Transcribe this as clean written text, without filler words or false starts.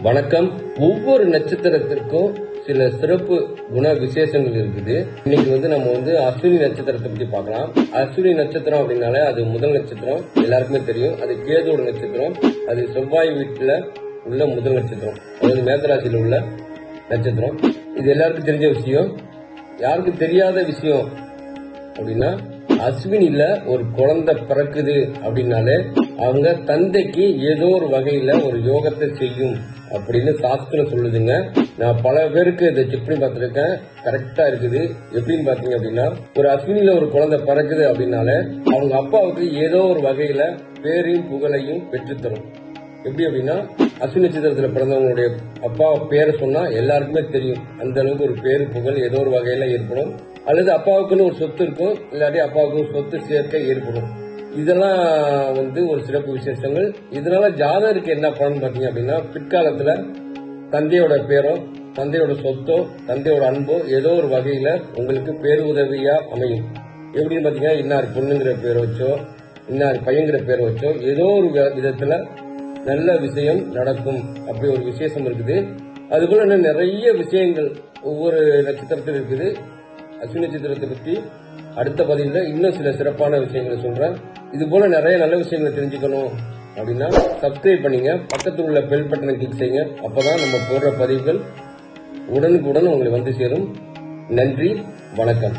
வணக்கம். ஒவ்வொரு நட்சத்திரத்திற்கும் சில சிறப்பு குண விசேஷங்கள் இருக்குது. இன்னைக்கு நம்ம அஸ்வினி நட்சத்திரத்தை பத்தி பார்க்கலாம். அஸ்வினி நட்சத்திரம் அப்படின்னாலே அது முதல் நட்சத்திரம், எல்லாருக்குமே தெரியும். அது கேதுவோட நட்சத்திரம். அது செவ்வாய் வீட்டுல உள்ள முதல் நட்சத்திரம், அதாவது மேசராசியில் உள்ள நட்சத்திரம். இது எல்லாருக்கும் தெரிஞ்ச விஷயம். யாருக்கு தெரியாத விஷயம் அப்படின்னா, அஸ்வினில ஒரு குழந்தை பிறக்குது அப்படின்னாலே அவங்க தந்தைக்கு ஏதோ ஒரு வகையில ஒரு யோகத்தை செய்யும் அப்படின்னு சாஸ்திரம் சொல்லுதுங்க. நான் பல பேருக்கு இதை செக் பண்ணி பார்த்திருக்கேன், கரெக்டா இருக்குது. எப்படின்னு பாத்தீங்க அப்படின்னா, ஒரு அஸ்வினில ஒரு குழந்தை பிறக்குது அப்படின்னாலே அவங்க அப்பாவுக்கு ஏதோ ஒரு வகையில பேரையும் புகழையும் பெற்றுத்தரும். எப்படி அப்படின்னா, அஸ்வினி நட்சத்திரத்துல பிறந்தவங்களுடைய அப்பா பேரை சொன்னா எல்லாருக்குமே தெரியும். அந்த அளவுக்கு ஒரு பேரு புகழ் ஏதோ ஒரு வகையில ஏற்படும். அல்லது அப்பாவுக்குன்னு ஒரு சொத்து இருக்கும், இல்லாட்டி அப்பாவுக்கு ஒரு சொத்து சேர்க்கை ஏற்படும். இதெல்லாம் ஒரு சிறப்பு விசேஷங்கள். இதனால ஜாதகருக்கு என்ன பலன் பாத்தீங்க அப்படின்னா, பிற்காலத்துல தந்தையோட பேரோ, தந்தையோட சொத்தோ, தந்தையோட அன்போ ஏதோ ஒரு வகையில உங்களுக்கு பேரு உதவியா அமையும். எப்படின்னு பாத்தீங்கன்னா, இன்னார் பொண்ணுங்கிற பேர் வச்சோ, இன்னார் பையங்கிற பேர் வச்சோ ஏதோ ஒரு விதத்துல நல்ல விஷயம் நடக்கும். அப்படி ஒரு விசேஷம் இருக்குது. அதுபோல நிறைய விஷயங்கள் ஒவ்வொரு நட்சத்திரத்தில் இருக்குது. அஸ்வினி நட்சத்திரத்தை பத்தி அடுத்த பதிவுல இன்னும் சில சிறப்பான விஷயங்களை சொல்றேன். இது போல நிறைய நல்ல விஷயங்களை தெரிஞ்சுக்கணும் அப்படின்னா சப்ஸ்கிரைப் பண்ணீங்க, பக்கத்தில் உள்ள பெல் பட்டனை கிளிக் செய்யுங்க. அப்பதான் நம்ம போடுற பதிவுகள் உடனுக்குடன் உங்களுக்கு வந்து சேரும். நன்றி, வணக்கம்.